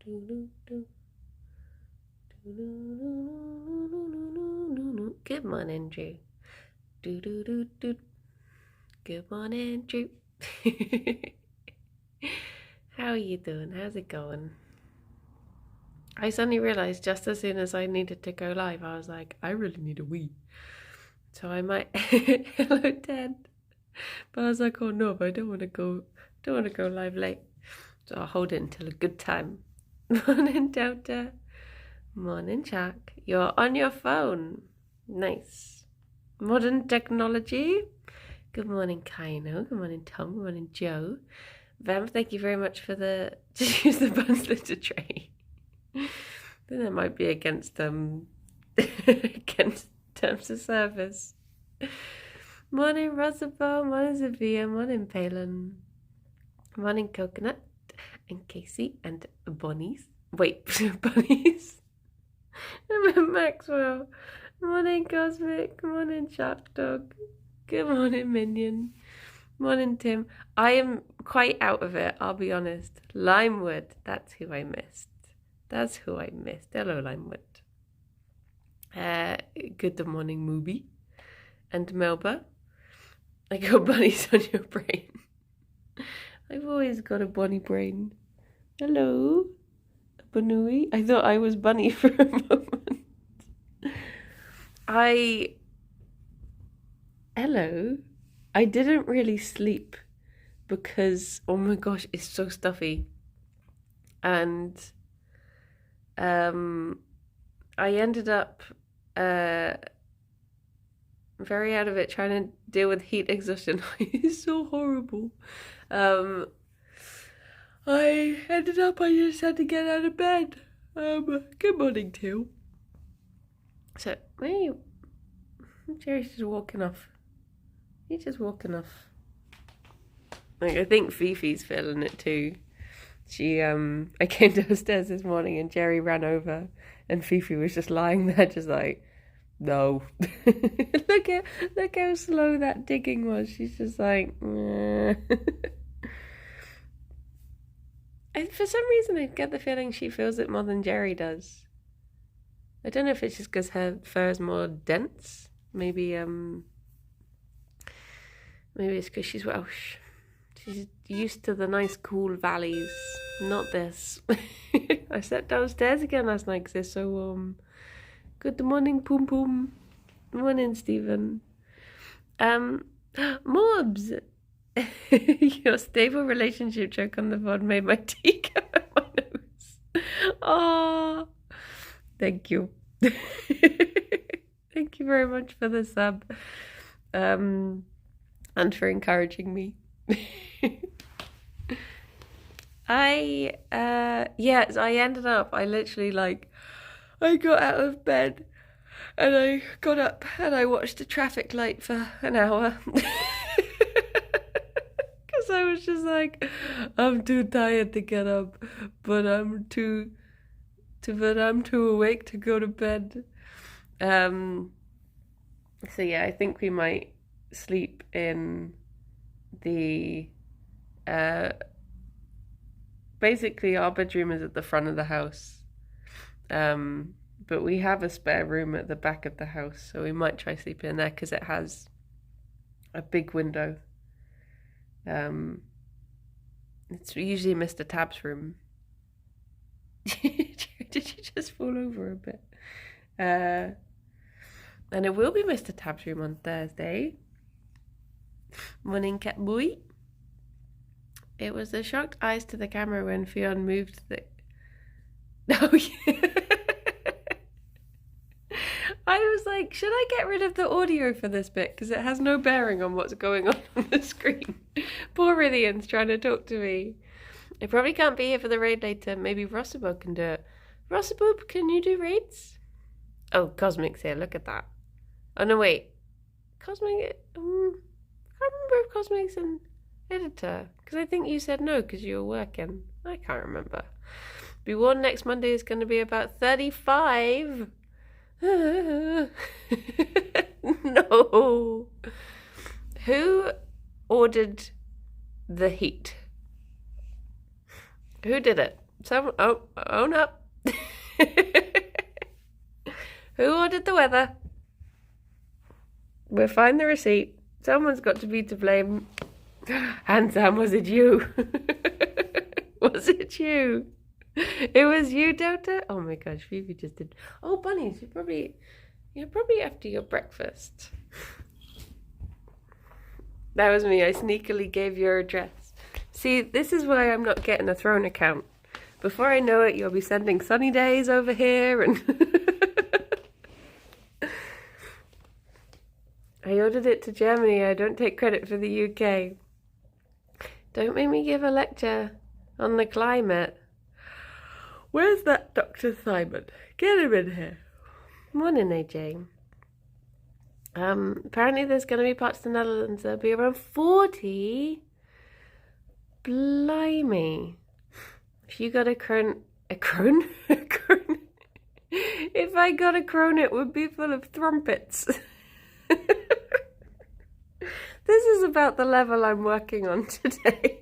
Good morning, Drew. Good morning, Drew. How are you doing? How's it going? I suddenly realised just as soon as I needed to go live, I was like, I really need a wee. So I might hello Ted. But I was like, oh no, but I don't want to go live late. So I'll hold it until a good time. Morning, Delta. Morning, Chuck. You're on your phone. Nice. Modern technology. Good morning, Kaino. Good morning, Tom. Good morning, Joe. Vamp, thank you very much for just use the buns litter tray. I think that might be against against terms of service. Morning, Rosabelle. Morning, Zavia. Morning, Palin. Morning, Coconut. And Casey and Bonnies. Wait, Bunnies. And Maxwell. Morning, Cosmic. Morning, Shark Dog. Good morning, Minion. Morning, Tim. I am quite out of it, I'll be honest. Limewood, that's who I missed. Hello, Limewood. Good morning, Mooby. And Melba. I got bunnies on your brain. I've always got a bunny brain. Hello, Banui. I thought I was Bunny for a moment. Hello. I didn't really sleep because, oh my gosh, it's so stuffy. And I ended up very out of it trying to deal with heat exhaustion. It's so horrible. I just had to get out of bed. Good morning, too. So, where are you? Jerry's just walking off. He's just walking off. Like, I think Fifi's feeling it too. I came downstairs this morning and Jerry ran over and Fifi was just lying there just like, no. look how slow that digging was. She's just like, and for some reason I get the feeling she feels it more than Jerry does. I don't know if it's just because her fur is more dense. Maybe it's because she's Welsh. She's used to the nice cool valleys, not this. I slept downstairs again last night because it's so warm. Good morning, Poom Poom. Morning, Stephen. Mobs. Your stable relationship joke on the pod made my tea go out my nose. Oh, thank you. Thank you very much for the sub. And for encouraging me. I got out of bed and I got up and I watched a traffic light for an hour. Because I was just like, I'm too tired to get up, but I'm too awake to go to bed. So yeah, I think we might sleep in the basically our bedroom is at the front of the house, but we have a spare room at the back of the house, so we might try sleeping in there because it has a big window. It's usually Mr. Tab's room. Did you just fall over a bit? And it will be Mr. Tab's room on Thursday. Morning, cat boy. It was the shocked eyes to the camera when Ffion moved the... Oh, yeah. I was like, should I get rid of the audio for this bit? Because it has no bearing on what's going on the screen. Poor Rithian's trying to talk to me. I probably can't be here for the raid later. Maybe Rossabub can do it. Rossabub, can you do raids? Oh, Cosmic's here. Look at that. Oh, no, wait. Cosmic... I can't remember if Cosmic's an editor. Because I think you said no because you were working. I can't remember. Be warned, next Monday is going to be about 35. No. Who ordered the heat? Who did it? Own up. Who ordered the weather? We'll find the receipt. Someone's got to be to blame. And Sam, was it you? Was it you? It was you, Delta? Oh my gosh, Phoebe just did. Oh, bunnies, you're probably after your breakfast. That was me. I sneakily gave your address. See, this is why I'm not getting a Throne account. Before I know it, you'll be sending sunny days over here and... I ordered it to Germany. I don't take credit for the UK. Don't make me give a lecture on the climate. Where's that Dr. Simon? Get him in here. Morning, AJ. Apparently there's going to be parts of the Netherlands that'll be around 40. Blimey. If you got a crone? If I got a crone, it would be full of trumpets. This is about the level I'm working on today.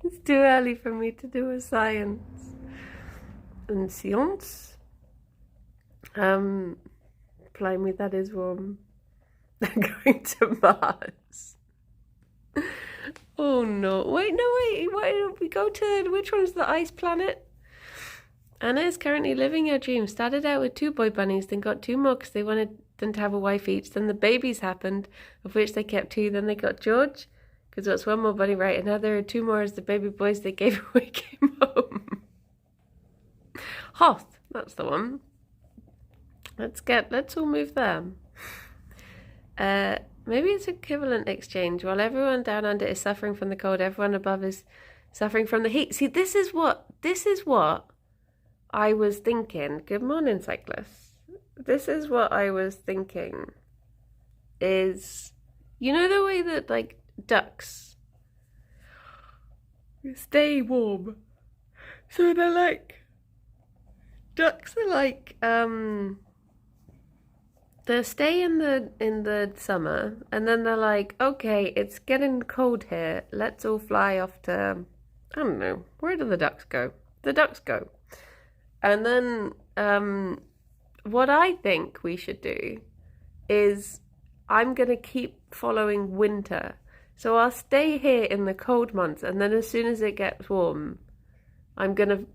It's too early for me to do a science. And science? Blimey, that is warm. I'm going to Mars. Oh no. Wait, why don't we go to, which one's the ice planet? Anna is currently living her dream. Started out with 2 boy bunnies, then got 2 more because they wanted them to have a wife each. Then the babies happened, of which they kept 2. Then they got George, because that's 1 more bunny, right? And now there are 2 more as the baby boys they gave away came home. Hoth, that's the one. Let's all move there. Maybe it's equivalent exchange. While everyone down under is suffering from the cold, everyone above is suffering from the heat. See, this is what I was thinking. Good morning, cyclists. This is what I was thinking. Is, you know the way that like ducks stay warm? So they're like, ducks are like they stay in the summer, and then they're like, okay, it's getting cold here. Let's all fly off to, I don't know, where do the ducks go? The ducks go. And then what I think we should do is I'm going to keep following winter. So I'll stay here in the cold months, and then as soon as it gets warm, I'm gonna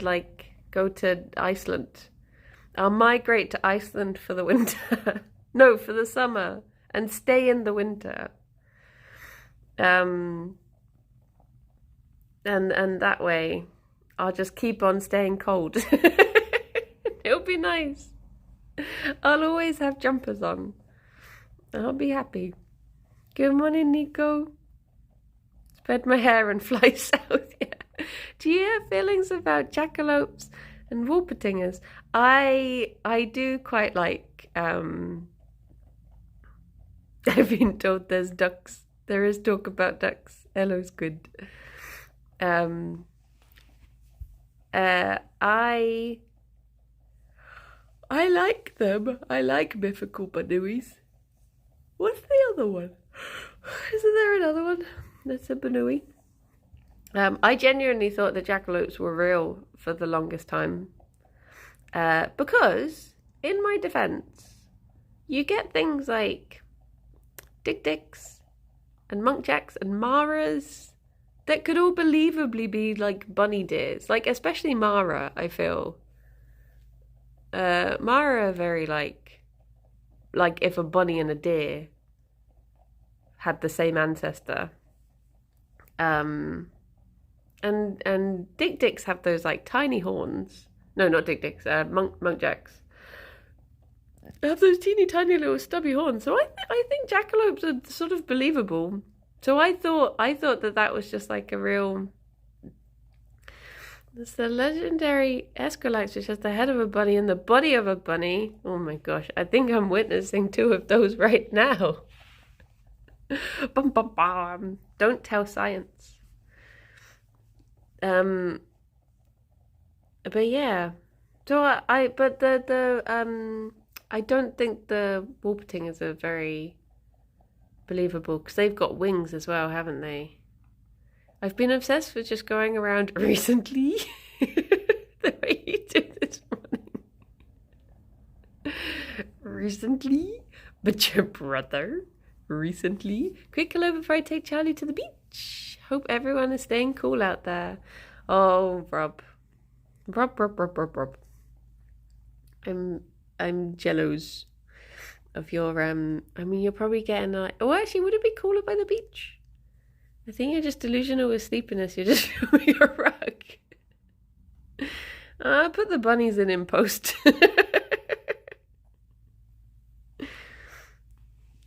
like go to Iceland. I'll migrate to Iceland for the winter. No, for the summer, and stay in the winter. And that way I'll just keep on staying cold. It'll be nice. I'll always have jumpers on. I'll be happy. Good morning, Nico. Spread my hair and fly south. Yeah. Do you have feelings about jackalopes and wolpertingers? I do quite like. I've been told there's ducks. There is talk about ducks. Hello's good. I like them. I like mythical Banoois. What's the other one? Isn't there another one that's a Banooi? I genuinely thought the jackalopes were real for the longest time. Because, in my defense, you get things like Dik-Diks and Munkjacks and Maras that could all believably be like bunny deers. Like, especially Mara, I feel. Mara are very like if a bunny and a deer had the same ancestor. And Dik-Diks have those like tiny horns. No, not Dik-Diks, Munkjacks. They have those teeny tiny little stubby horns. So I think jackalopes are sort of believable. So I thought that was just like a real. It's the legendary Esquelax, which has the head of a bunny and the body of a bunny. Oh my gosh, I think I'm witnessing 2 of those right now. Bum bum bum. Don't tell science. But yeah. So I don't think the Wolpertingers are very believable because they've got wings as well, haven't they? I've been obsessed with just going around recently, the way you did this morning. Recently, but your brother, recently. Quick hello before I take Charlie to the beach. Hope everyone is staying cool out there. Oh, Rob. I'm jealous of your, I mean, you're probably getting, oh, actually, would it be cooler by the beach? I think you're just delusional with sleepiness. You're just filming a rug. I'll put the bunnies in post.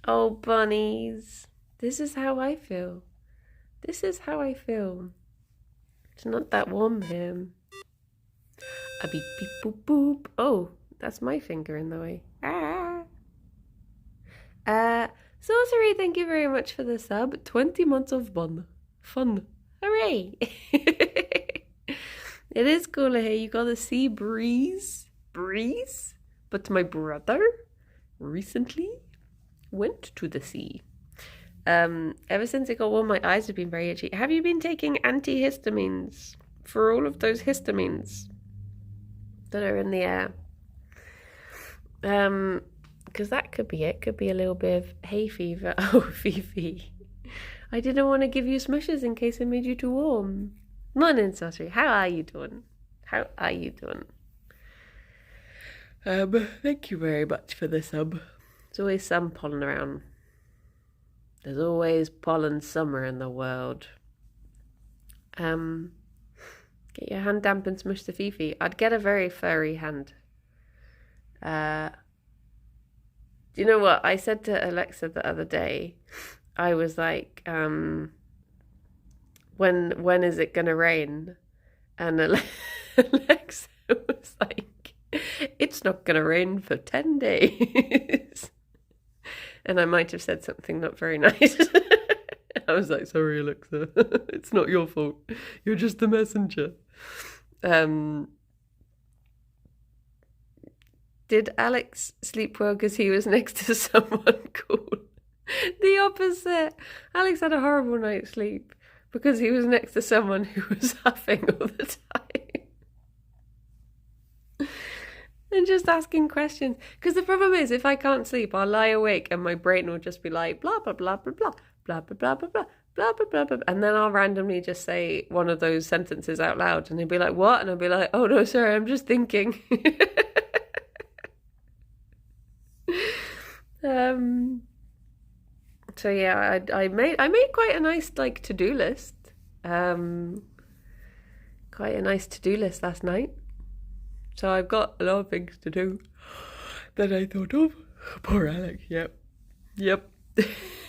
Oh, bunnies. This is how I feel. This is how I feel. It's not that warm here. A beep beep boop boop. Oh, that's my finger in the way. Sorcery, thank you very much for the sub. 20 months of fun. Hooray! It is cooler here. You got the sea breeze. But my brother recently went to the sea. Ever since it got warm, my eyes have been very itchy. Have you been taking antihistamines for all of those histamines that are in the air? Because that could be it. Could be a little bit of hay fever. Oh, Fifi. I didn't want to give you smushes in case it made you too warm. Morning, Sorcery. How are you doing? Thank you very much for the sub. There's always some pollen around. There's always pollen summer in the world. Get your hand damp and smush the Fifi. I'd get a very furry hand. Do you know what? I said to Alexa the other day, I was like, when is it gonna rain? And Alexa was like, it's not gonna rain for 10 days. And I might have said something not very nice. I was like, sorry, Alexa, it's not your fault. You're just the messenger. Did Alex sleep well because he was next to someone cool? The opposite. Alex had a horrible night's sleep because he was next to someone who was huffing all the time. And just asking questions. Because the problem is, if I can't sleep, I'll lie awake and my brain will just be like, blah, blah, blah, blah, blah, blah, blah, blah, blah, blah, blah, blah, blah, blah. And then I'll randomly just say one of those sentences out loud. And he'll be like, what? And I'll be like, oh, no, sorry, I'm just thinking. So yeah, I made quite a nice to-do list. Quite a nice to-do list last night. So I've got a lot of things to do that I thought of. Poor Alex, yep.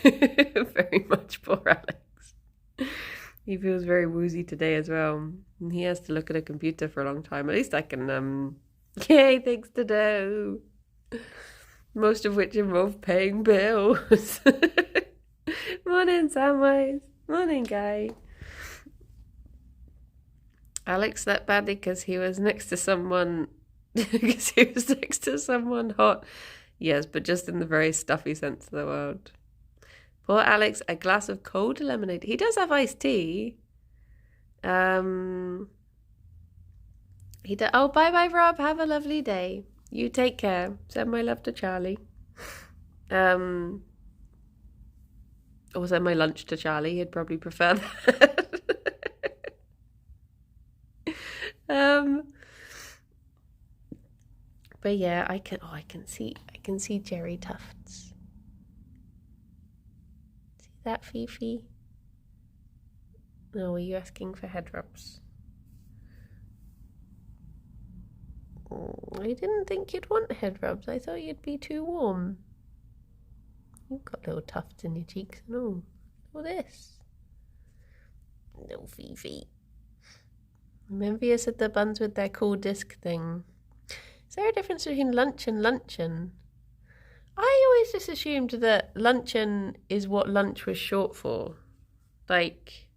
Very much poor Alex. He feels very woozy today as well. And he has to look at a computer for a long time. At least I can, yay, things to do. Most of which involve paying bills. Morning, Samwise. Morning, Guy. Alex slept badly because he was next to someone. Hot. Yes, but just in the very stuffy sense of the word. Poor Alex, a glass of cold lemonade. He does have iced tea. Oh, bye, Rob. Have a lovely day. You take care. Send my love to Charlie. Or send my lunch to Charlie. He'd probably prefer that. But yeah, I can see Gerry tufts. See that, Fifi? No, were you asking for head rubs? I didn't think you'd want head rubs. I thought you'd be too warm. You've got little tufts in your cheeks. No, all this. No, Fifi. I'm envious of the buns with their cool disc thing. Is there a difference between lunch and luncheon? I always just assumed that luncheon is what lunch was short for. Like,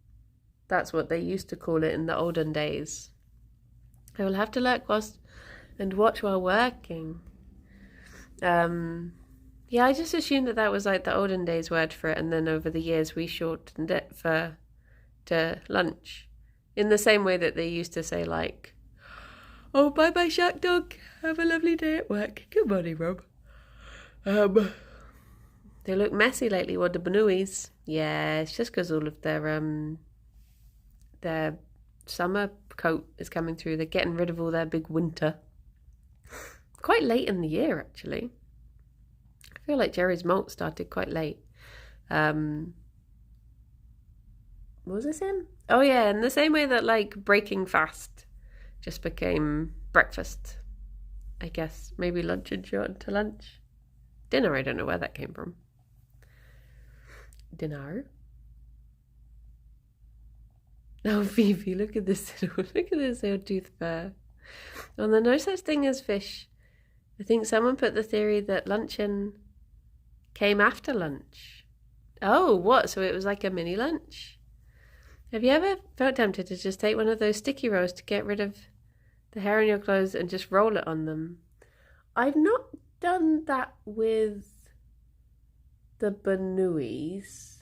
that's what they used to call it in the olden days. I will have to lurk and watch while working. Yeah, I just assumed that was like the olden days word for it, and then over the years we shortened it for to lunch. In the same way that they used to say, like, oh, bye-bye, shark dog. Have a lovely day at work. Good morning, Rob. They look messy lately, what the Benuis. Yeah, it's just because all of their summer coat is coming through. They're getting rid of all their big winter. Quite late in the year, actually. I feel like Gerry's molt started quite late. What was this in? Oh yeah, in the same way that like breaking fast just became breakfast. I guess maybe lunch and short to lunch. Dinner, I don't know where that came from. Dinner. Oh, Phoebe, look at this little tooth bear. And there's no such thing as fish. I think someone put the theory that luncheon came after lunch. Oh, what? So it was like a mini lunch? Have you ever felt tempted to just take one of those sticky rolls to get rid of the hair on your clothes and just roll it on them? I've not done that with the Benuis.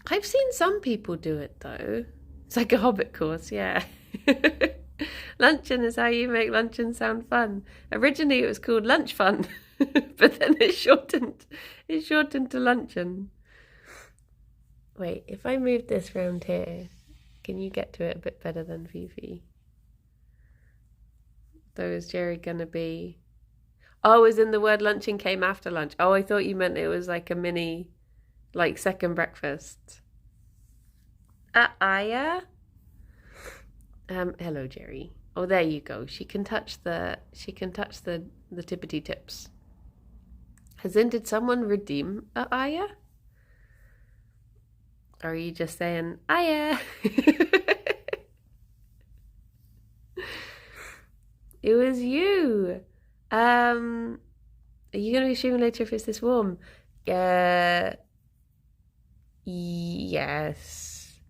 I've seen some people do it though. It's like a Hobbit course, yeah. Luncheon is how you make luncheon sound fun. Originally it was called lunch fun, but then it shortened to luncheon. Wait, if I move this round here, can you get to it a bit better than Fifi? So is Gerry gonna be... Oh, as in the word luncheon came after lunch. Oh, I thought you meant it was like a mini, like second breakfast. Aya? Hello, Gerry. Oh, there you go. She can touch the tippity tips. As in, did someone redeem Aya? Or are you just saying, Aya? It was you. Are you going to be streaming later if it's this warm? Yes.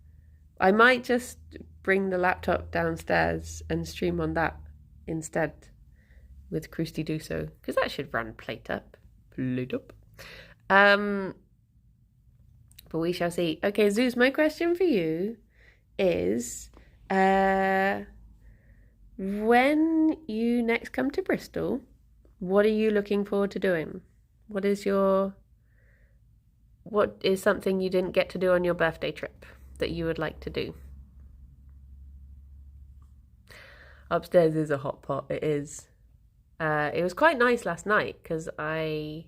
I might just bring the laptop downstairs and stream on that instead with Krusty Do So, because that should run plate up. But we shall see. Okay, Zeus, my question for you is, when you next come to Bristol, what are you looking forward to doing? What is something you didn't get to do on your birthday trip that you would like to do? Upstairs is a hot pot. It is. It was quite nice last night because I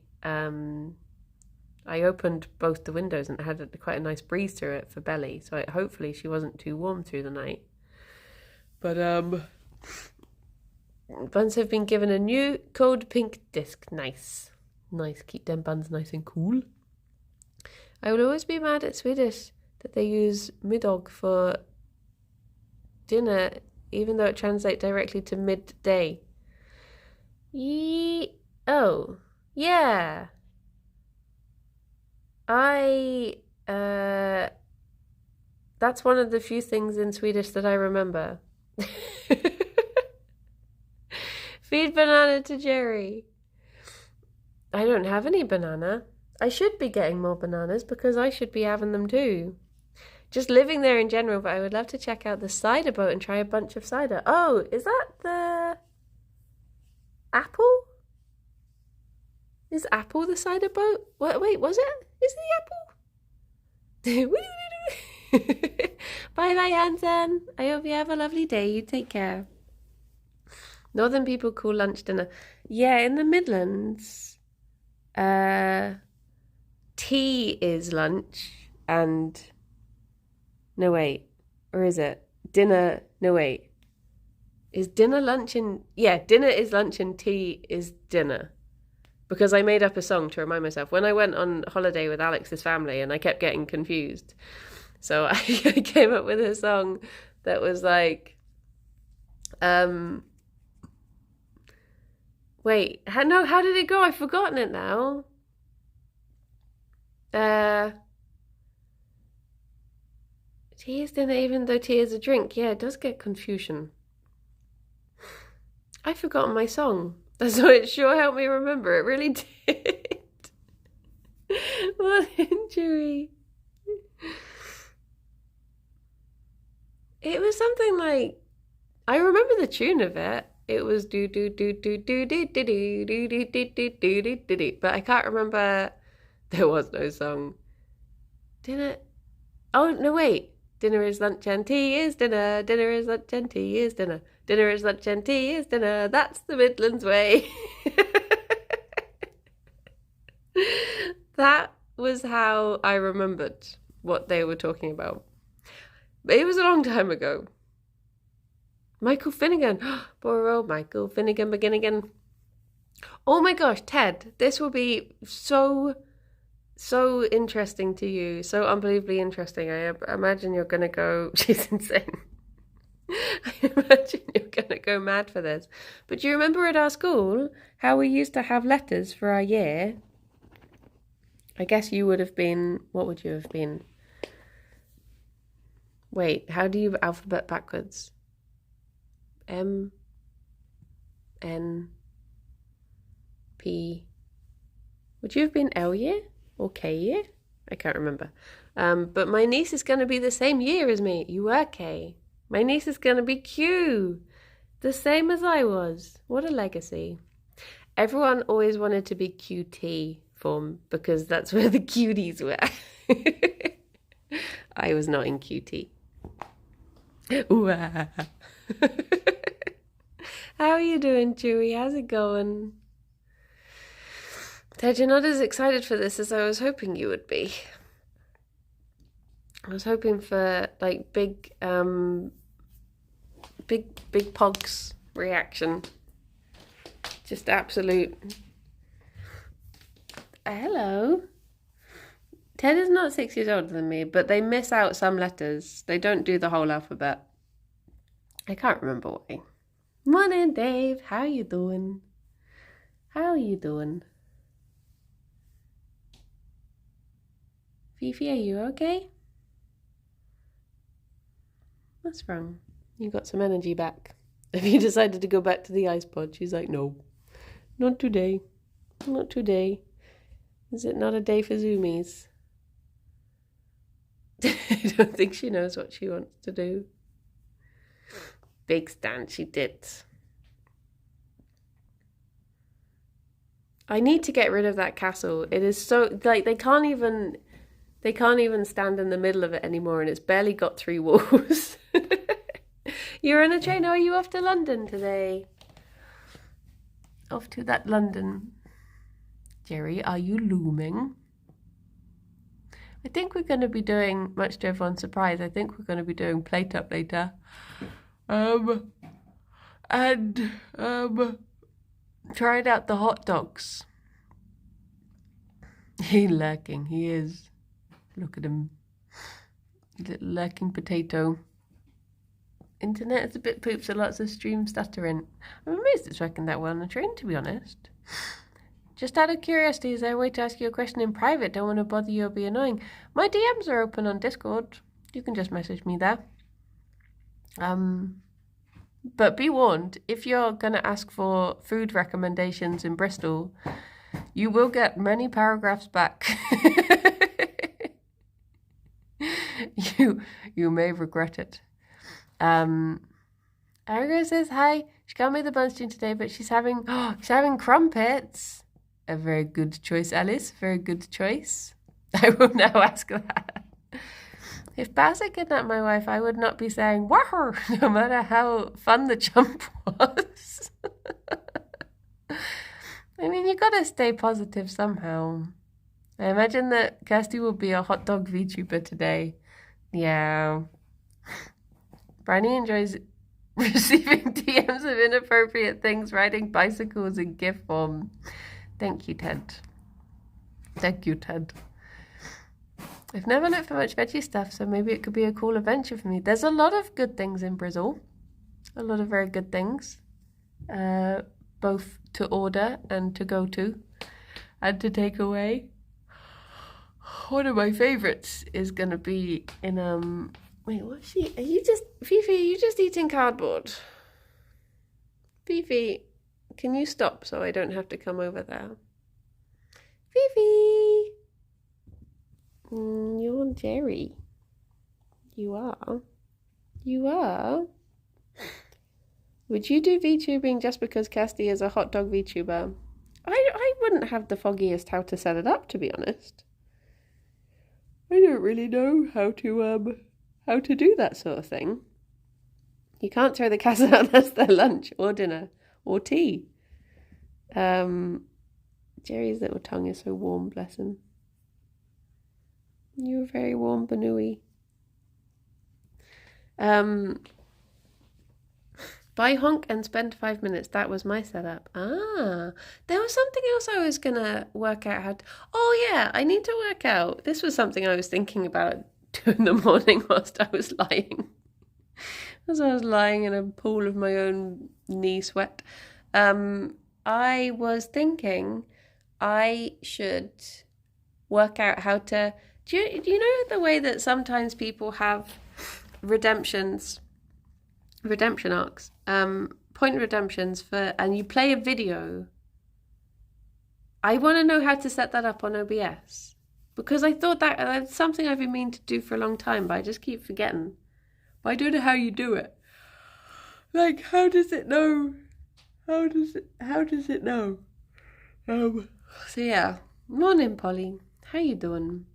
opened both the windows and it had quite a nice breeze through it for Belly. So hopefully she wasn't too warm through the night. But buns have been given a new cold pink disc. Nice. Keep them buns nice and cool. I will always be mad at Swedish that they use middag for dinner, even though it translates directly to midday. Oh, yeah. That's one of the few things in Swedish that I remember. Feed banana to Gerry. I don't have any banana. I should be getting more bananas because I should be having them too. Just living there in general, but I would love to check out the cider boat and try a bunch of cider. Oh, is that the apple? Is apple the cider boat? What? Wait, was it? Is it the apple? Bye, Hansen. I hope you have a lovely day. You take care. Northern people call lunch dinner. Yeah, in the Midlands, tea is lunch and... No, wait. Or is it? Dinner... No, wait. Is dinner lunch and... Yeah, dinner is lunch and tea is dinner. Because I made up a song to remind myself. When I went on holiday with Alex's family and I kept getting confused. So I came up with a song that was like... Wait, how did it go? I've forgotten it now. Tea is dinner even though tea is a drink. Yeah, it does get confusion. I've forgotten my song. So it sure helped me remember. It really did. What an injury. It was something like, I remember the tune of it. It was do do do do do do do do do do do do do do do do, but I can't remember. There was no song. Dinner. Oh no, wait. Dinner is lunch and tea is dinner. Dinner is lunch and tea is dinner. Dinner is lunch and tea is dinner. That's the Midlands way. That was how I remembered what they were talking about. But it was a long time ago. Michael Finnegan. Poor old Michael Finnegan begin again. Oh my gosh, Ted, this will be so interesting to you. So unbelievably interesting. I imagine you're going to go, she's insane. I imagine you're going to go mad for this. But do you remember at our school how we used to have letters for our year? I guess you would have been, what would you have been? Wait, how do you alphabet backwards? M, N, P. Would you have been L year or K year? I can't remember. But my niece is going to be the same year as me. You were K. My niece is going to be Q. The same as I was. What a legacy. Everyone always wanted to be QT form because that's where the cuties were. I was not in QT. How are you doing, Chewy? How's it going? Ted, you're not as excited for this as I was hoping you would be. I was hoping for like big pogs reaction. Just absolute. Hello. Ted is not 6 years older than me, but they miss out some letters. They don't do the whole alphabet. I can't remember why. Morning, Dave. How you doing? How are you doing? Fifi, are you okay? What's wrong? You got some energy back. Have you decided to go back to the ice pod? She's like, no, not today. Not today. Is it not a day for zoomies? I don't think she knows what she wants to do. Big stand, she did. I need to get rid of that castle. It is so, like, they can't even stand in the middle of it anymore, and it's barely got 3 walls. You're on a train. Are you off to London today? Off to that London. Gerry, are you looming? I think we're going to be doing, much to everyone's surprise, I think we're going to be doing Plate Up later. Tried out the hot dogs. He's lurking, he is. Look at him. Little lurking potato. Internet is a bit poop, so lots of stream stuttering. I'm amazed it's working that well on the train, to be honest. Just out of curiosity, is there a way to ask you a question in private? Don't want to bother you or be annoying. My DMs are open on Discord. You can just message me there. But be warned, if you're going to ask for food recommendations in Bristol, you will get many paragraphs back. You may regret it. Arigo says hi. She can't make the buns tune today, but she's having crumpets. A very good choice, Alice. Very good choice. I will now ask that. If Bowser kidnapped my wife, I would not be saying "wahoo," no matter how fun the jump was. I mean, you gotta stay positive somehow. I imagine that Kirsty will be a hot dog VTuber today. Yeah. Bryony enjoys receiving DMs of inappropriate things, riding bicycles in GIF form. Thank you, Ted. Thank you, Ted. I've never looked for much veggie stuff, so maybe it could be a cool adventure for me. There's a lot of good things in Brazil. A lot of very good things. Both to order and to go to. And to take away. One of my favourites is going to be in, wait, what's she? Fifi, are you just eating cardboard? Fifi, can you stop so I don't have to come over there? Fifi! You're Gerry. You are. You are? Would you do VTubing just because Kirsty is a hot dog VTuber? I wouldn't have the foggiest how to set it up, to be honest. I don't really know how to do that sort of thing. You can't throw the cats out unless they're lunch or dinner or tea. Jerry's little tongue is so warm, bless him. You're very warm, Banui. Buy honk and spend 5 minutes. That was my setup. There was something else I was gonna work out how to... Oh yeah, I need to work out. This was something I was thinking about in the morning whilst I was lying. As I was lying in a pool of my own knee sweat. I was thinking I should work out how to... Do you know the way that sometimes people have redemption arcs, point redemptions and you play a video? I want to know how to set that up on OBS, because I thought that's something I've been meaning to do for a long time, but I just keep forgetting. But I don't know how you do it. Like, how does it know? How does it know? So yeah, morning, Polly. How you doing?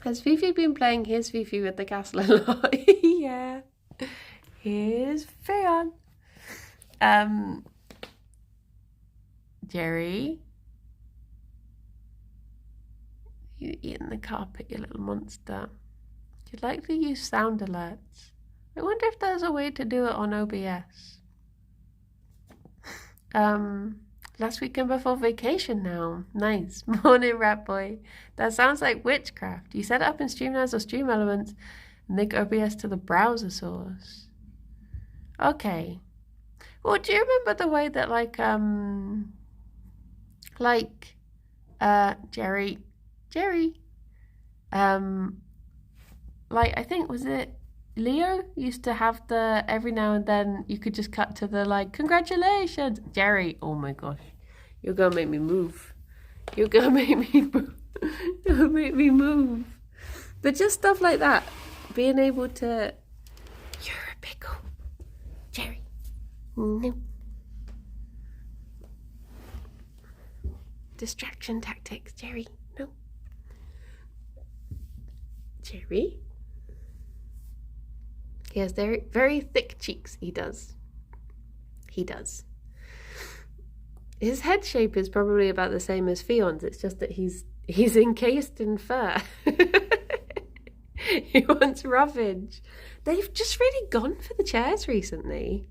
Has Fifi been playing Here's Fifi with the castle a lot? Yeah. Here's Ffion. Gerry. You eating the carpet, you little monster. You'd like to use sound alerts. I wonder if there's a way to do it on OBS. Last weekend before vacation now. Nice. Morning, Rat Boy. That sounds like witchcraft. You set it up in Streamlabs or Stream Elements and link OBS to the browser source. Okay. Well, do you remember the way that Gerry, I think, was it Leo used to have the, every now and then you could just cut to the congratulations. Gerry, oh my gosh, you're gonna make me move. You're gonna make me move. But just stuff like that, being able to, you're a pickle, Gerry. No. Distraction tactics, Gerry. No. Gerry. He has very, very thick cheeks. He does. His head shape is probably about the same as Ffion's. It's just that he's encased in fur. He wants roughage. They've just really gone for the chairs recently.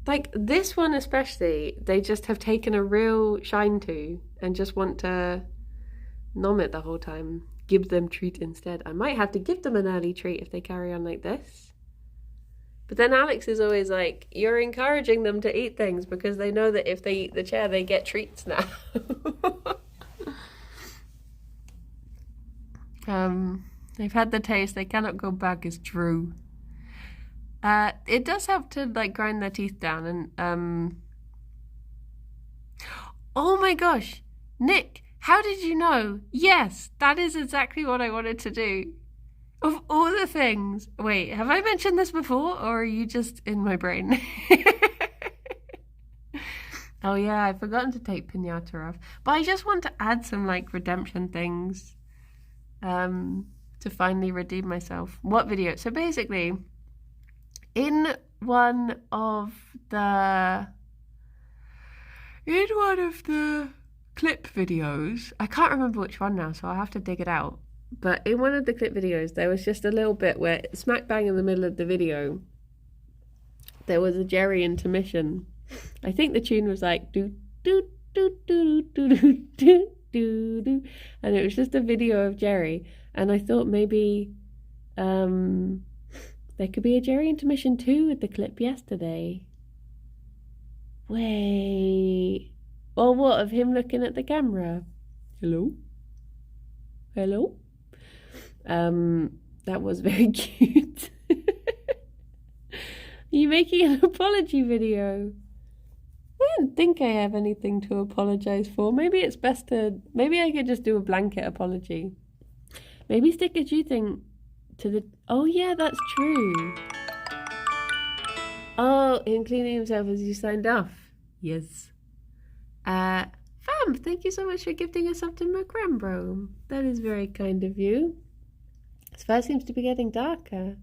Like this one especially, they just have taken a real shine to and just want to nom it the whole time. Give them treat instead. I might have to give them an early treat if they carry on like this. But then Alex is always like, you're encouraging them to eat things because they know that if they eat the chair, they get treats now. They've had the taste. They cannot go back is true. It does have to grind their teeth down and oh my gosh, Nick, how did you know? Yes, that is exactly what I wanted to do. Of all the things. Wait, have I mentioned this before or are you just in my brain? Oh yeah, I've forgotten to take Pinata off. But I just want to add some redemption things to finally redeem myself. What video? So basically, in one of the clip videos, I can't remember which one now, so I'll have to dig it out. But in one of the clip videos, there was just a little bit where, smack bang in the middle of the video, there was a Gerry intermission. I think the tune was like do do do do do do do do do, and it was just a video of Gerry. And I thought maybe there could be a Gerry intermission too with the clip yesterday. Wait, or what, of him looking at the camera? Hello? Hello? That was very cute. Are you making an apology video? I don't think I have anything to apologize for. Maybe it's best maybe I could just do a blanket apology. Maybe stick a Jew thing to the... Oh, yeah, that's true. Oh, him cleaning himself as you signed off. Yes. Fam, thank you so much for gifting us something Macrambro. That is very kind of you. His fur seems to be getting darker.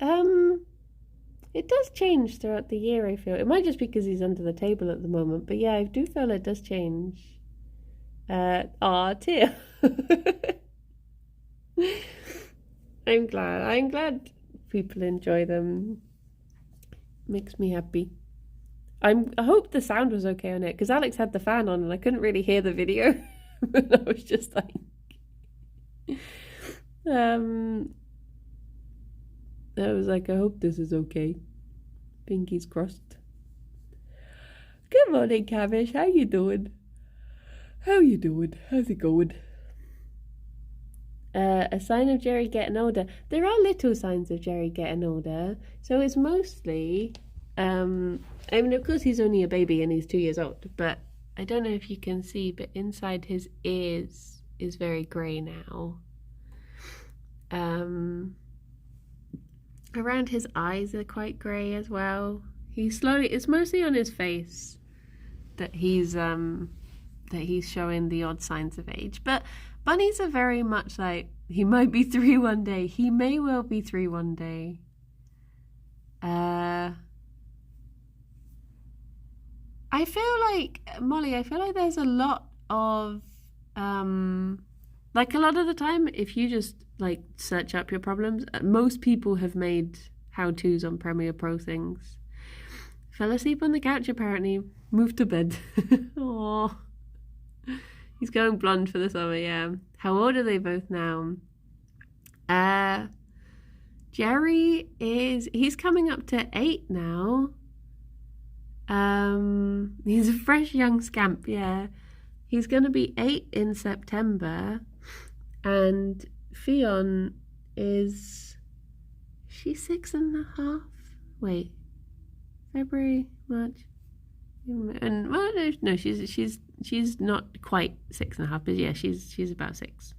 It does change throughout the year, I feel. It might just be because he's under the table at the moment, but yeah, I do feel it does change. Tear. I'm glad people enjoy them. Makes me happy. I hope the sound was okay on it, because Alex had the fan on and I couldn't really hear the video. But I was just like... I was like, I hope this is okay. Pinkies crossed. Good morning, Cavish. How you doing? How's it going? A sign of Gerry getting older. There are little signs of Gerry getting older. So it's mostly... I mean, of course, he's only a baby and he's 2 years old. But I don't know if you can see, but inside his ears is very grey now. Around his eyes are quite grey as well. It's mostly on his face that he's showing the odd signs of age. But bunnies are very much like, he might be 3 one day. He may well be 3 one day. I feel like, Molly, there's a lot of, like a lot of the time, if you just like search up your problems, most people have made how-tos on Premiere Pro things. Fell asleep on the couch apparently, moved to bed. Aww. He's going blonde for the summer, yeah. How old are they both now? Gerry he's coming up to 8 now. He's a fresh young scamp, yeah. He's gonna be 8 in September. And Ffion is... She's 6.5? Wait. February, March... And well, no, she's not quite 6.5, but yeah, she's about 6.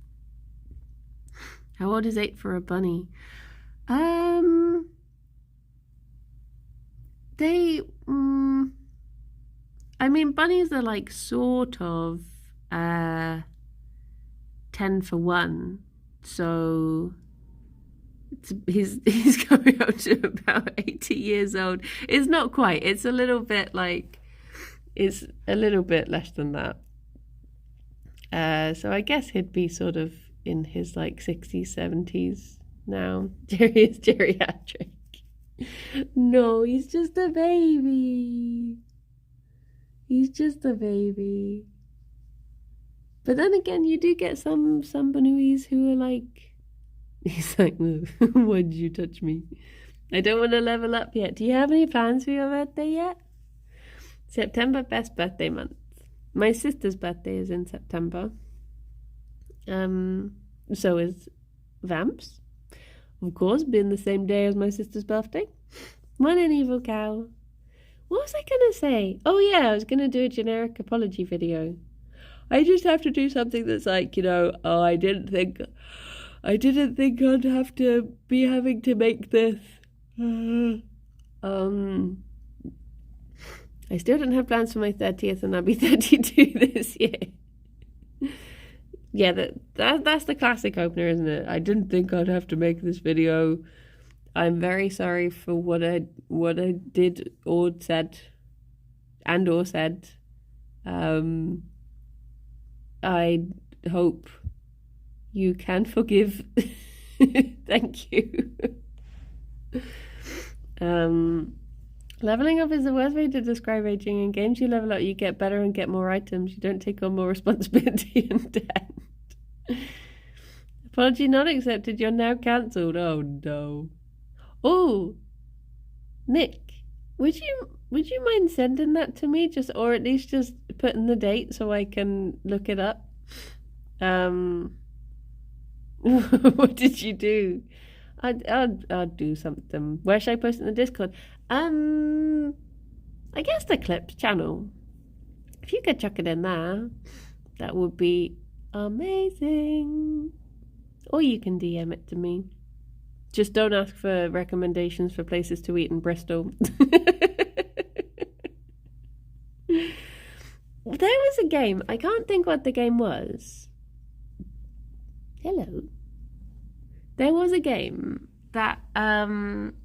How old is 8 for a bunny? I mean, bunnies are like sort of 10 for 1, so he's coming up to about 80 years old. It's not quite. It's a little bit like. It's a little bit less than that. So I guess he'd be sort of in his like 60s, 70s now. Gerry is geriatric. No, he's just a baby. He's just a baby. But then again, you do get some Banuis who are like... He's like, why did you touch me? I don't want to level up yet. Do you have any plans for your birthday yet? September, best birthday month. My sister's birthday is in September. So is Vamps. Of course, being the same day as my sister's birthday. What an evil cow. What was I going to say? Oh yeah, I was going to do a generic apology video. I just have to do something that's like, oh, I didn't think I'd have to be having to make this. I still don't have plans for my 30th, and I'll be 32 this year. Yeah, that's the classic opener, isn't it? I didn't think I'd have to make this video. I'm very sorry for what I did or said. I hope you can forgive. Thank you. Leveling up is the worst way to describe aging. In games you level up, you get better and get more items. You don't take on more responsibility and debt. Apology not accepted. You're now cancelled. Oh no. Oh, Nick, would you mind sending that to me, or at least just putting the date so I can look it up? What did you do? I'll do something. Where should I post it in the Discord? I guess the Clips channel. If you could chuck it in there, that would be amazing. Or you can DM it to me. Just don't ask for recommendations for places to eat in Bristol. There was a game. I can't think what the game was. Hello. There was a game that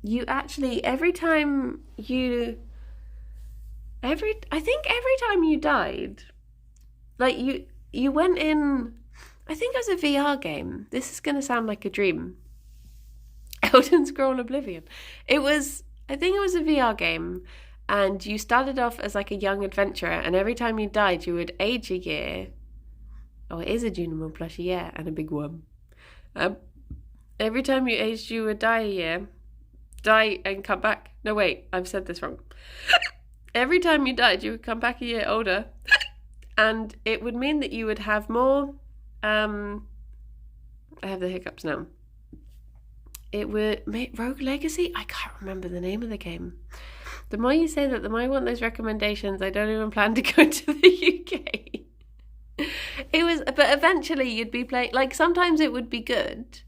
you actually every time you died, like you went in. I think it was a VR game. This is gonna sound like a dream. Elden Scroll Oblivion. I think it was a VR game, and you started off as like a young adventurer, and every time you died, you would age a year. Oh, it is a Junimon plushie, yeah, and a big worm. Every time you aged, you would die a year. Die and come back. No, wait, I've said this wrong. Every time you died, you would come back a year older. And it would mean that you would have more... I have the hiccups now. It would... Rogue Legacy? I can't remember the name of the game. The more you say that, the more I want those recommendations. I don't even plan to go to the UK. But eventually you'd be playing... Like, sometimes it would be good...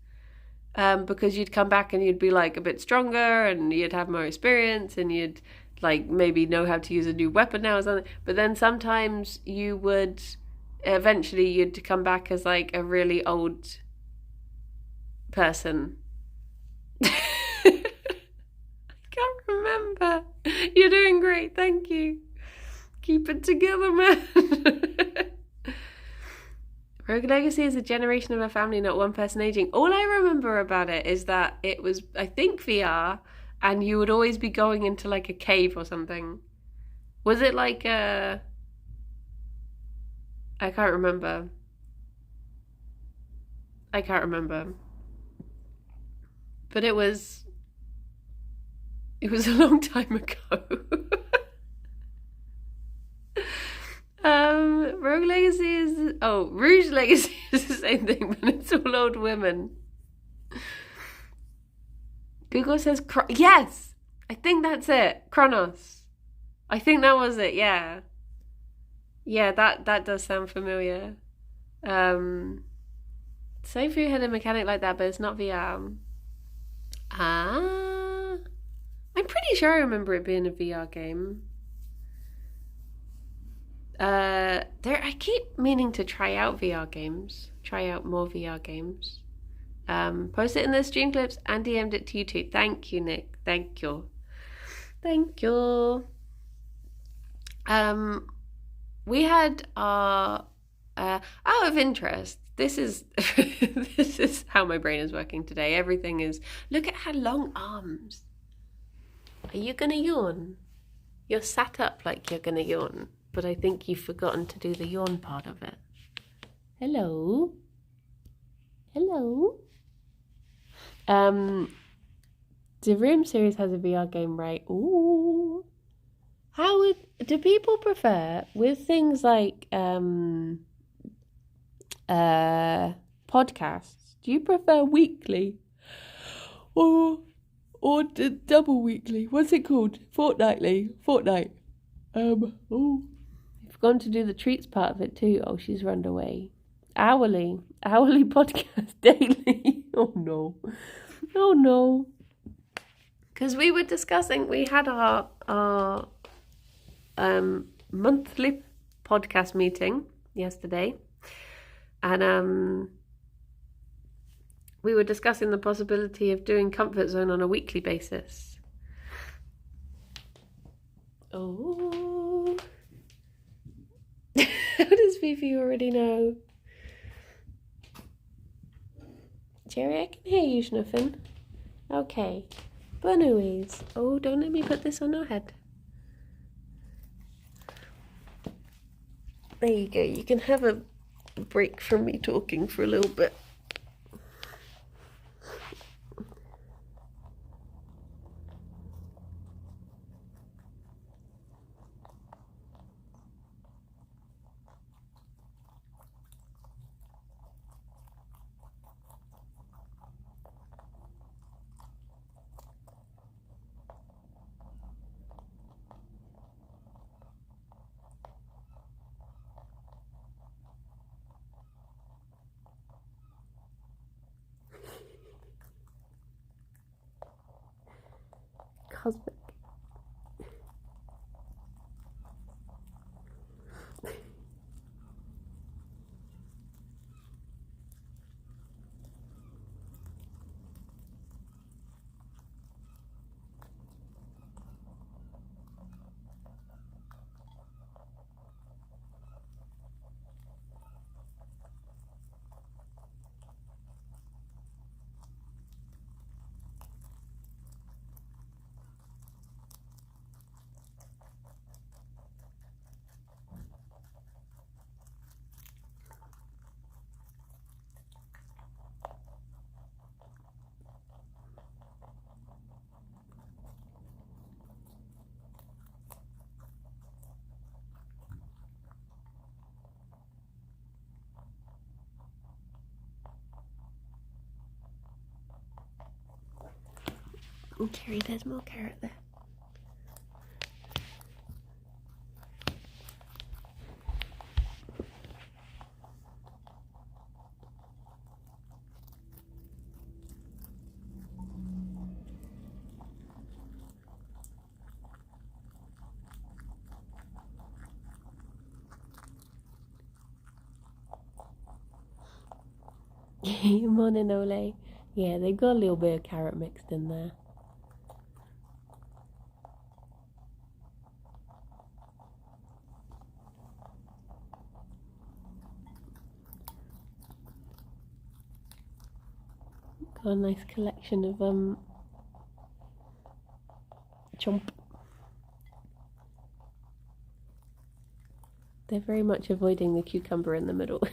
because you'd come back and you'd be like a bit stronger and you'd have more experience and you'd like maybe know how to use a new weapon now or something. But then sometimes you'd come back as like a really old person. I can't remember. You're doing great, thank you. Keep it together, man. Rogue Legacy is a generation of a family, not one person aging. All I remember about it is that it was, I think, VR, and you would always be going into like a cave or something. Was it like a... I can't remember. But it was a long time ago. Rogue Legacy is... Oh, Rouge Legacy is the same thing, but it's all old women. Google says... Yes! I think that's it. Chronos. I think that was it, yeah. Yeah, that does sound familiar. Same if you had a mechanic like that, but it's not VR. I'm pretty sure I remember it being a VR game. I keep meaning to try out more VR games. Post it in the stream clips and DM'd it to you too. Thank you, Nick. Thank you. We had our out of interest. This is this is how my brain is working today. Everything is, look at her long arms. Are you gonna yawn? You're sat up like you're gonna yawn. But I think you've forgotten to do the yawn part of it. Hello? The Room series has a VR game, right? Ooh. Do people prefer, with things like podcasts, do you prefer weekly or double weekly? What's it called? Fortnightly? I've gone to do the treats part of it too. Oh, she's run away. Hourly podcast daily. Oh no. Because we were discussing, we had our monthly podcast meeting yesterday, and we were discussing the possibility of doing Comfort Zone on a weekly basis. Oh. How does Fifi already know? Gerry, I can hear you snuffing. Okay. Bunnies. Oh, don't let me put this on your head. There you go. You can have a break from me talking for a little bit. cosmic. Gerry, there's more carrot there. Morning, Ole. Yeah, they've got a little bit of carrot mixed in there. Got a nice collection of chomp. They're very much avoiding the cucumber in the middle.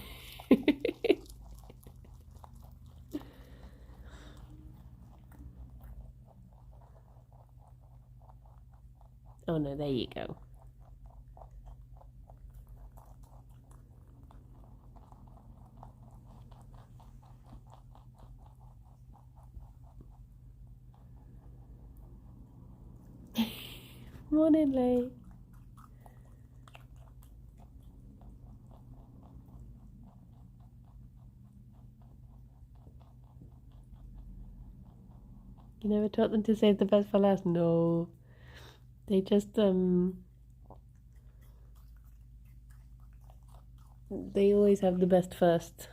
Oh no, there you go. Morning, Lay. You never taught them to save the best for last? No. They just, they always have the best first.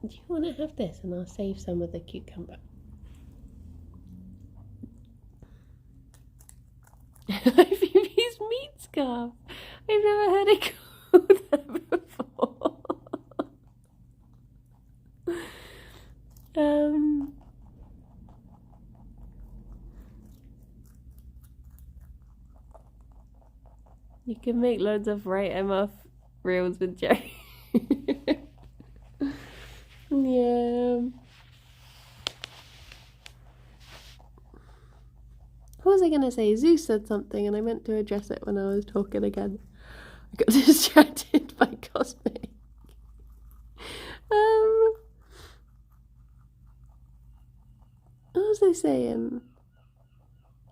Do you want to have this? And I'll save some of the cucumber. Phoebe's meat scarf. I've never heard it called that before. You can make loads of right MF reels with Gerry. Yeah. What was I gonna say? Zeus said something and I meant to address it when I was talking again. I got distracted by Cosmic. What was I saying?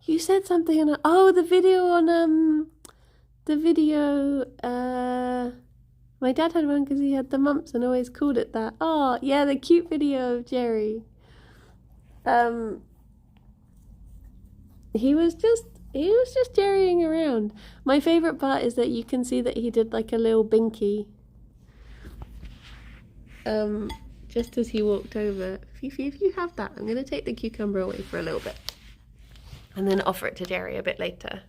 You said something on the video on my dad had one because he had the mumps and always called it that. Oh yeah, the cute video of Gerry. He was just Gerrying around. My favourite part is that you can see that he did like a little binky. Just as he walked over. Fifi, if you have that, I'm gonna take the cucumber away for a little bit. And then offer it to Gerry a bit later.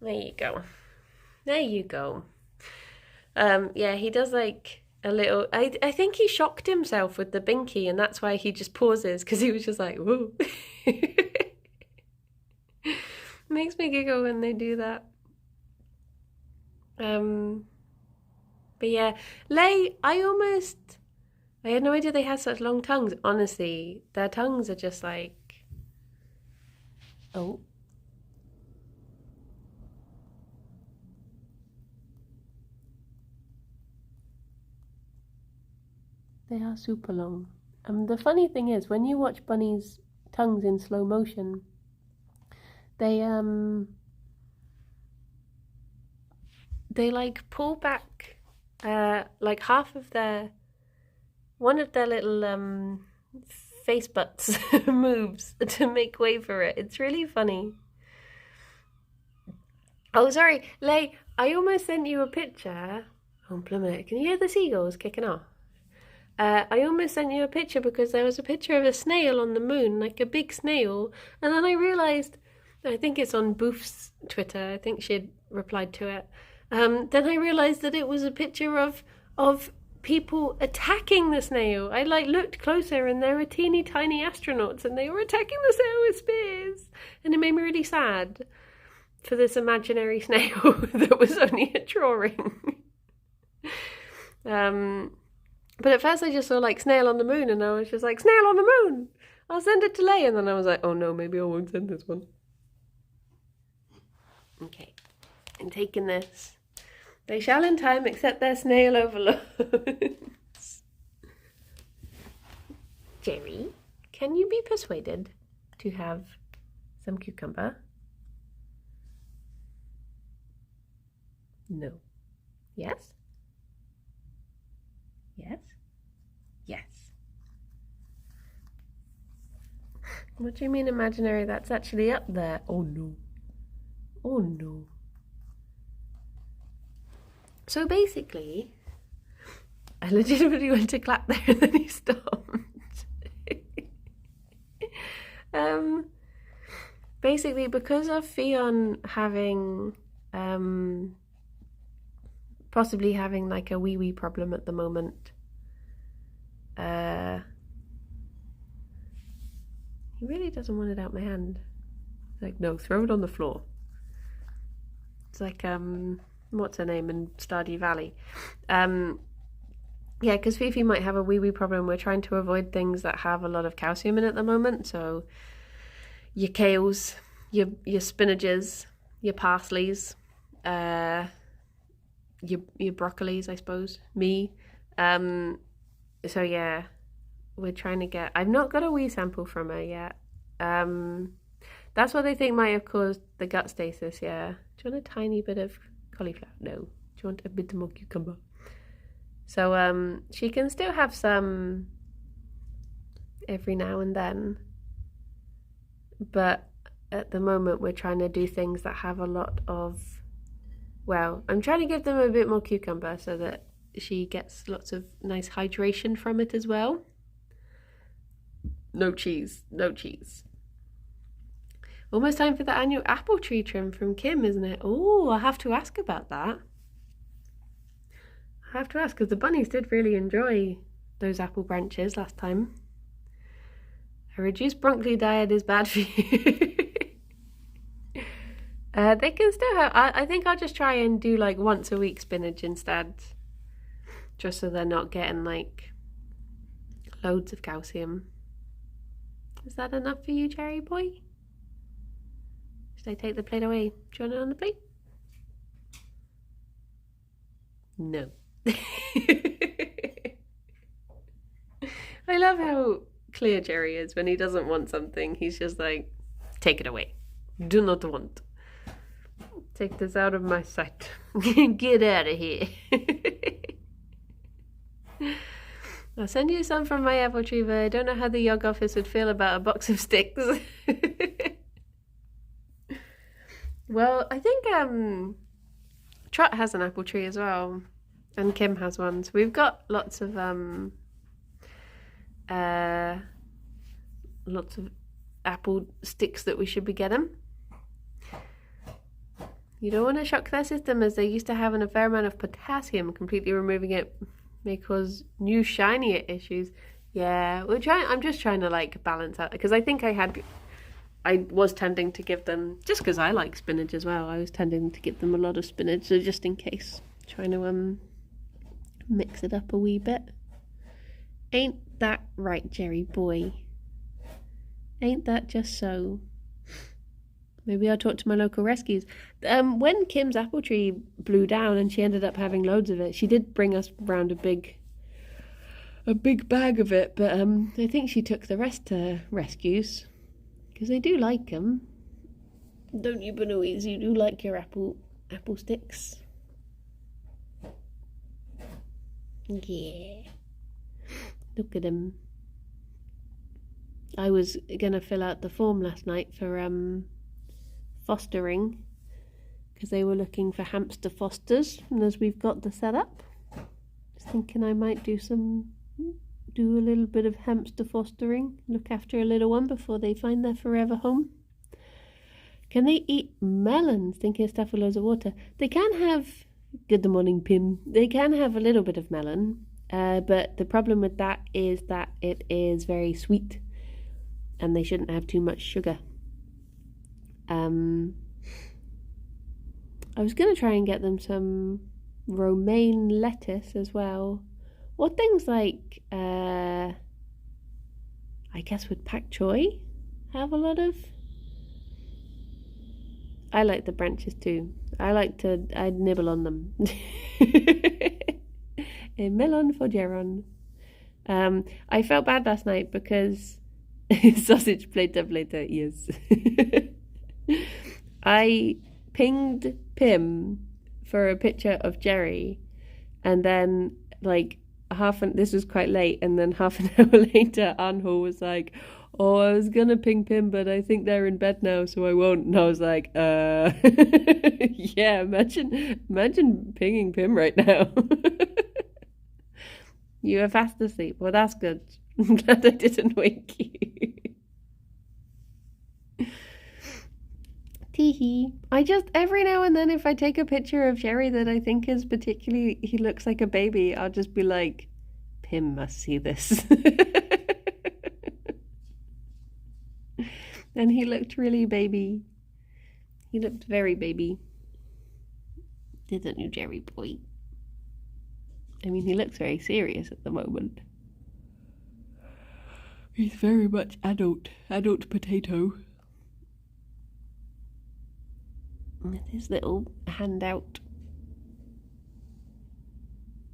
There you go. There you go. Yeah, he does like a little... I think he shocked himself with the binky and that's why he just pauses because he was just like, whoa. Makes me giggle when they do that. But yeah, Lay, I had no idea they had such long tongues. Honestly, their tongues are just like... Oh. They are super long. The funny thing is, when you watch bunnies' tongues in slow motion, they they like pull back like half of one of their little face butts moves to make way for it. It's really funny. Oh, sorry, Lay, I almost sent you a picture. Oh, plummet. Can you hear the seagulls kicking off? I almost sent you a picture because there was a picture of a snail on the moon, like a big snail, and then I realised, I think it's on Boof's Twitter, I think she had replied to it, then I realised that it was a picture of people attacking the snail. I looked closer and there were teeny tiny astronauts and they were attacking the snail with spears, and it made me really sad for this imaginary snail that was only a drawing. But at first I just saw snail on the moon and I was just like, snail on the moon! I'll send it to Lay, and then I was like, oh no, maybe I won't send this one. Okay, I'm taking this. They shall in time accept their snail overlords. Gerry, can you be persuaded to have some cucumber? No. Yes? Yes? Yes. What do you mean imaginary? That's actually up there. Oh no. Oh no. So basically, I legitimately went to clap there and then he stopped. Basically, because of Ffion having possibly having a wee problem at the moment, he really doesn't want it out my hand. No, throw it on the floor. It's what's her name in Stardew Valley? Yeah, because Fifi might have a wee problem. We're trying to avoid things that have a lot of calcium in at the moment. So your kales, your spinaches, your parsleys, your broccolis, I suppose. Me. So yeah, we're trying to get. I've not got a wee sample from her yet. That's what they think might have caused the gut stasis. Yeah. Do you want a tiny bit of cauliflower? No. Do you want a bit more cucumber? So she can still have some every now and then, but at the moment we're trying to do things that have a lot of, well, I'm trying to give them a bit more cucumber so that she gets lots of nice hydration from it as well. No cheese, no cheese. Almost time for the annual apple tree trim from Kim, isn't it? Oh, I'll have to ask about that. I have to ask, because the bunnies did really enjoy those apple branches last time. A reduced broccoli diet is bad for you. They can still have, I think I'll just try and do once a week spinach instead. Just so they're not getting loads of calcium. Is that enough for you, Gerry boy? Should I take the plate away? Do you want it on the plate? No. I love how clear Gerry is when he doesn't want something. He's just like, take it away. Do not want. Take this out of my sight. Get out of here. I'll send you some from my apple tree, but I don't know how the Yog office would feel about a box of sticks. Well, I think Trot has an apple tree as well, and Kim has one. So we've got lots of apple sticks that we should be getting. You don't want to shock their system, as they used to have a fair amount of potassium. Completely removing it may cause new shinier issues. Yeah, I'm just trying to balance out, because I think I was tending to give them, just because I like spinach as well, I was tending to give them a lot of spinach, so just in case, trying to mix it up a wee bit. Ain't that right, Gerry boy? Ain't that just so? Maybe I'll talk to my local rescues. When Kim's apple tree blew down and she ended up having loads of it, she did bring us round a big bag of it, but I think she took the rest to rescues, because they do like them. Don't you, Benoise? You do like your apple sticks. Yeah. Look at him. I was going to fill out the form last night for fostering, because they were looking for hamster fosters, and as we've got the setup, I was thinking I might do a little bit of hamster fostering, look after a little one before they find their forever home. Can they eat melons? Thinking of stuff with loads of water. They can have, good morning Pim, they can have a little bit of melon, but the problem with that is that it is very sweet and they shouldn't have too much sugar. I was going to try and get them some romaine lettuce as well. Or things like, I guess would pak choi have a lot of? I like the branches too. I'd nibble on them. A melon for Geron. I felt bad last night because sausage plata, yes. I pinged Pim for a picture of Gerry, and then this was quite late, and then half an hour later Anho was like, oh, I was gonna ping Pim, but I think they're in bed now, so I won't. And I was like, yeah, imagine pinging Pim right now. You are fast asleep. Well, that's good. I'm glad I didn't wake you. Teehee. I just, every now and then, if I take a picture of Gerry that I think is particularly, he looks like a baby, I'll just be like, Pim must see this. And he looked really baby. He looked very baby. Didn't you, Gerry boy? I mean, he looks very serious at the moment. He's very much adult potato. With his little hand out.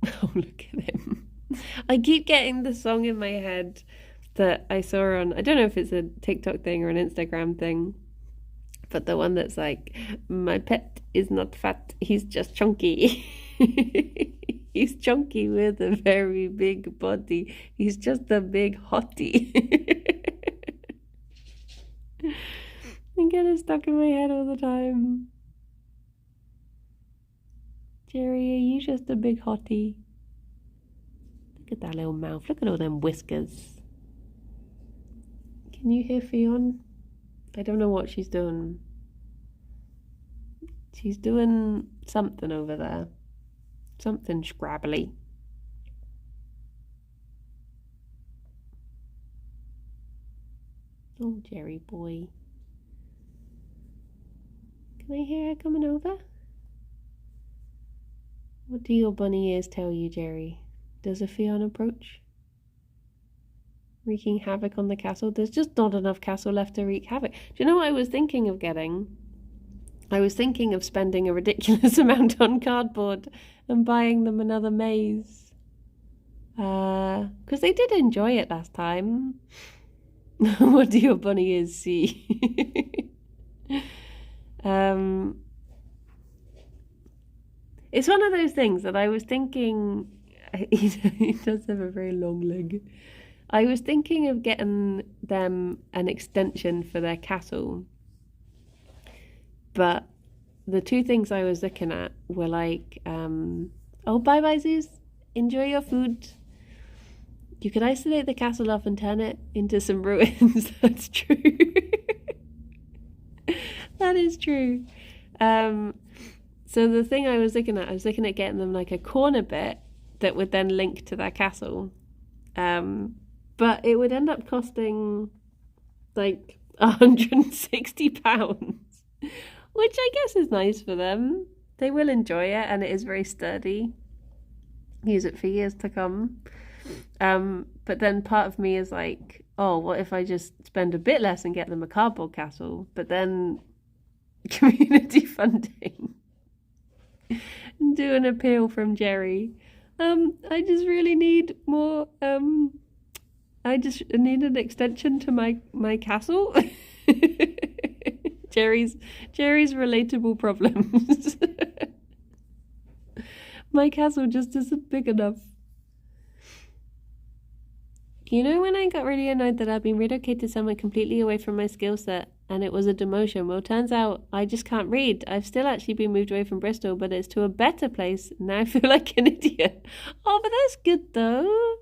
Oh, look at him. I keep getting the song in my head that I saw on, I don't know if it's a TikTok thing or an Instagram thing, but the one that's like, my pet is not fat, he's just chunky. He's chunky with a very big body. He's just a big hottie. I get it stuck in my head all the time. Gerry, are you just a big hottie? Look at that little mouth. Look at all them whiskers. Can you hear Ffion? I don't know what she's doing. She's doing something over there. Something scrabbly. Oh, Gerry boy. Can I hear her coming over? What do your bunny ears tell you, Gerry? Does a Ffion approach? Wreaking havoc on the castle? There's just not enough castle left to wreak havoc. Do you know what I was thinking of getting? I was thinking of spending a ridiculous amount on cardboard and buying them another maze. Because they did enjoy it last time. What do your bunny ears see? It's one of those things that I was thinking, he does have a very long leg. I was thinking of getting them an extension for their castle. But the two things I was looking at were like, oh, bye-bye, Zeus. Enjoy your food. You could isolate the castle off and turn it into some ruins. That's true. That is true. So the thing I was looking at getting them like a corner bit that would then link to their castle. But it would end up costing like £160. Which I guess is nice for them. They will enjoy it, and it is very sturdy. Use it for years to come. But then part of me is like, oh, what if I just spend a bit less and get them a cardboard castle? But then community funding. And do an appeal from Gerry. I just really need more. I just need an extension to my castle. Gerry's relatable problems. My castle just isn't big enough. You know when I got really annoyed that I'd been relocated somewhere completely away from my skill set and it was a demotion? Well, turns out I just can't read. I've still actually been moved away from Bristol, but it's to a better place. Now I feel like an idiot. Oh, but that's good though.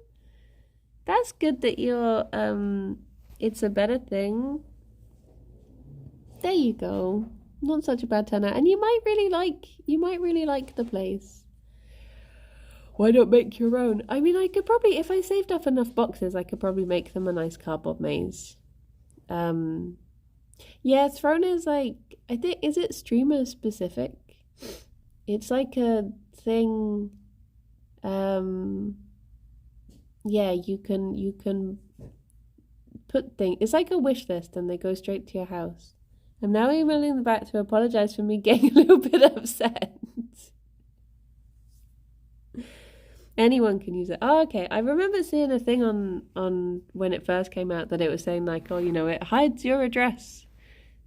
That's good that you're, it's a better thing. There you go. Not such a bad turnout. And you might really like the place. Why not make your own? I mean, I could probably, if I saved up enough boxes, I could probably make them a nice cardboard maze. Yeah, Throne is like, I think, is it streamer specific? It's like a thing, yeah, you can put things, it's like a wish list and they go straight to your house. I'm now emailing them back to apologize for me getting a little bit upset. Anyone can use it. Oh, okay. I remember seeing a thing on when it first came out that it was saying like, oh, you know, it hides your address.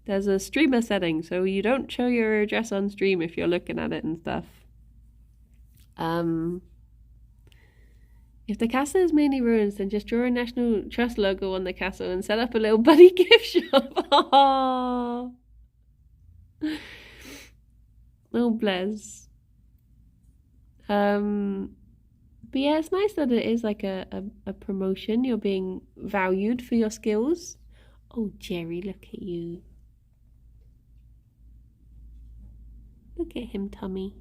There's a streamer setting, so you don't show your address on stream if you're looking at it and stuff. If the castle is mainly ruins, then just draw a National Trust logo on the castle and set up a little bunny gift shop. Oh, oh bless. But yeah, it's nice that it is like a promotion. You're being valued for your skills. Oh, Gerry, look at you. Look at him, Tummy.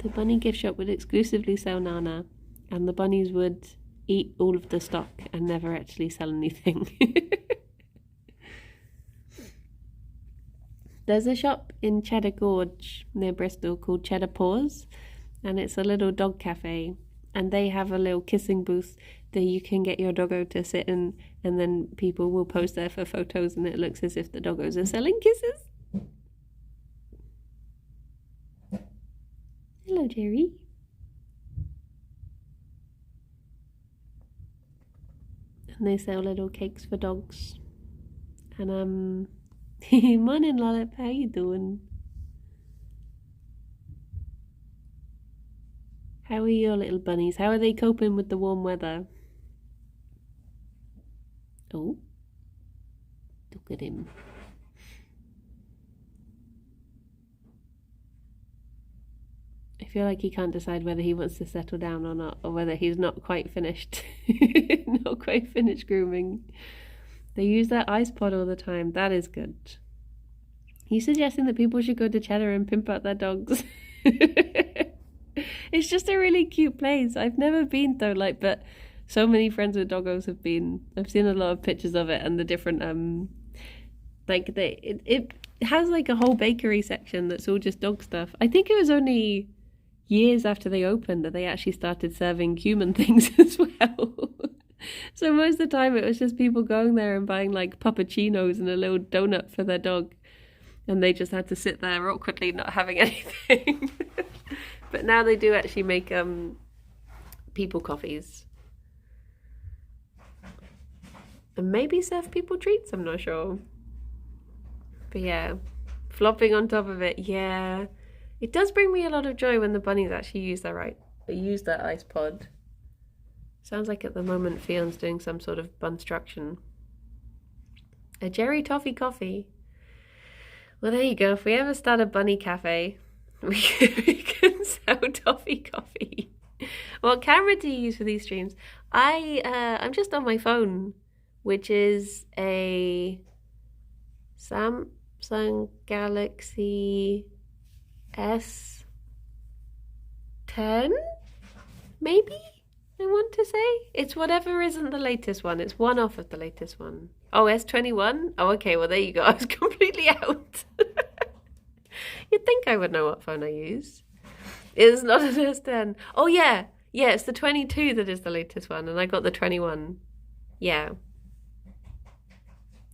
The bunny gift shop would exclusively sell Nana, and the bunnies would eat all of the stock and never actually sell anything. There's a shop in Cheddar Gorge near Bristol called Cheddar Paws, and it's a little dog cafe, and they have a little kissing booth that you can get your doggo to sit in, and then people will pose there for photos and it looks as if the doggos are selling kisses. Hello, Gerry. And they sell little cakes for dogs. And morning, Lollip. How you doing? How are your little bunnies? How are they coping with the warm weather? Oh, look at him. I feel like he can't decide whether he wants to settle down or not, or whether he's not quite finished. Not quite finished grooming. They use that ice pod all the time. That is good. He's suggesting that people should go to Cheddar and pimp out their dogs. It's just a really cute place. I've never been though, but so many friends with doggos have been. I've seen a lot of pictures of it and the different it has like a whole bakery section that's all just dog stuff. I think it was only years after they opened that they actually started serving human things as well. So most of the time it was just people going there and buying like puppuccinos and a little donut for their dog, and they just had to sit there awkwardly not having anything. But now they do actually make people coffees and maybe serve people treats, I'm not sure. But yeah, flopping on top of it, yeah, it does bring me a lot of joy when the bunnies actually use that ice pod. Sounds like at the moment Fion's doing some sort of bunstruction. A Gerry toffee coffee. Well, there you go. If we ever start a bunny cafe, we can sell toffee coffee. What camera do you use for these streams? I'm just on my phone, which is a Samsung Galaxy S10, maybe? I want to say it's whatever isn't the latest one. It's one off of the latest one. Oh, S21. Oh, okay. Well, there you go. I was completely out. You'd think I would know what phone I use. It's not an S10. Oh yeah, it's the 22 that is the latest one, and I got the 21. Yeah.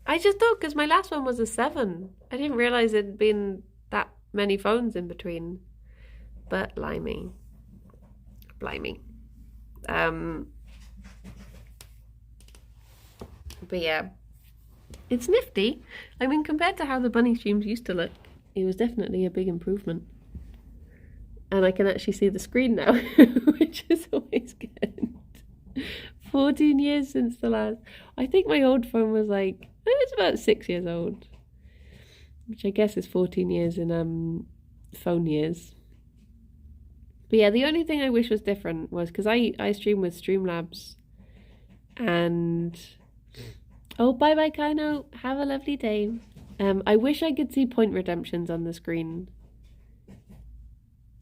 I just thought because my last one was a 7. I didn't realize it'd been that many phones in between. But blimey. But yeah, it's nifty. I mean, compared to how the bunny streams used to look, it was definitely a big improvement. And I can actually see the screen now, which is always good. 14 years since the last. I think my old phone was like, it's about 6 years old, which I guess is 14 years in phone years. But yeah, the only thing I wish was different was because I stream with Streamlabs, and oh, bye bye Kino, have a lovely day. I wish I could see point redemptions on the screen.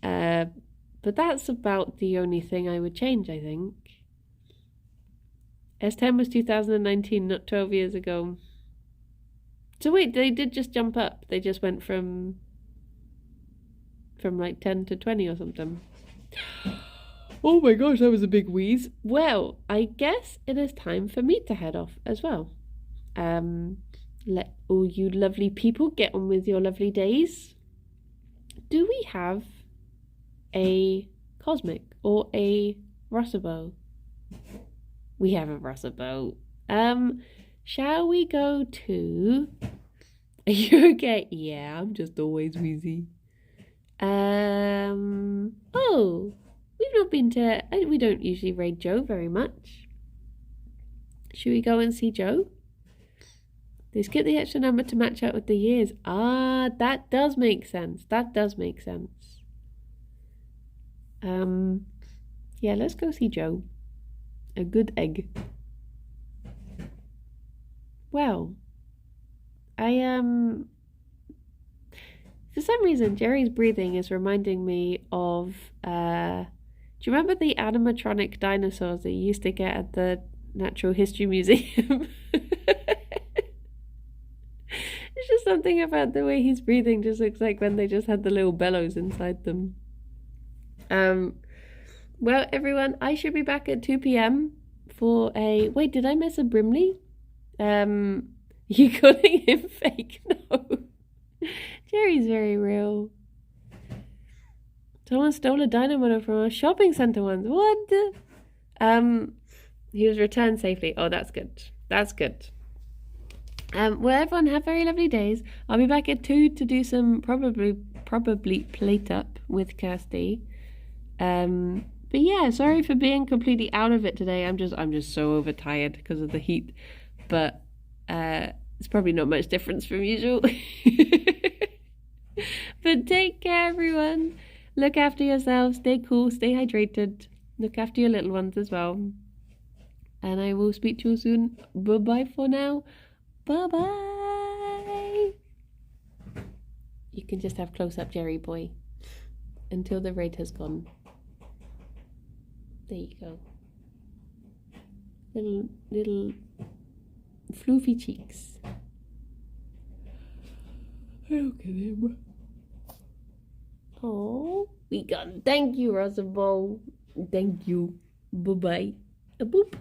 But that's about the only thing I would change, I think. S10 was 2019, not 12 years ago. So wait, they did just jump up. They just went from like 10 to 20 or something. Oh my gosh, that was a big wheeze. Well, I guess it is time for me to head off as well. Let all you lovely people get on with your lovely days. Do we have a cosmic or a Russabo? We have a Russabo. Shall we go to... Are you okay? Yeah, I'm just always wheezy. Oh, we've not been to... We don't usually raid Joe very much. Should we go and see Joe? They skip the extra number to match out with the years. Ah, that does make sense. That does make sense. Yeah, let's go see Joe. A good egg. Well, for some reason, Gerry's breathing is reminding me of, do you remember the animatronic dinosaurs that you used to get at the Natural History Museum? It's just something about the way he's breathing just looks like when they just had the little bellows inside them. Well, everyone, I should be back at 2 p.m. for a... Wait, did I miss a Brimley? You calling him fake? No. Gerry's very real. Someone stole a dynamo from a shopping centre once. What? He was returned safely. Oh, that's good. That's good. Well, everyone have very lovely days. I'll be back at 2 to do some probably plate up with Kirsty. But yeah, sorry for being completely out of it today. I'm just so overtired because of the heat. But it's probably not much difference from usual. But take care, everyone. Look after yourselves. Stay cool. Stay hydrated. Look after your little ones as well. And I will speak to you soon. Bye-bye for now. Bye-bye. You can just have close-up Gerry boy until the raid has gone. There you go. Little floofy cheeks. Look at him. Oh, we gone. Thank you, Russell. Thank you. Bye-bye. A boop.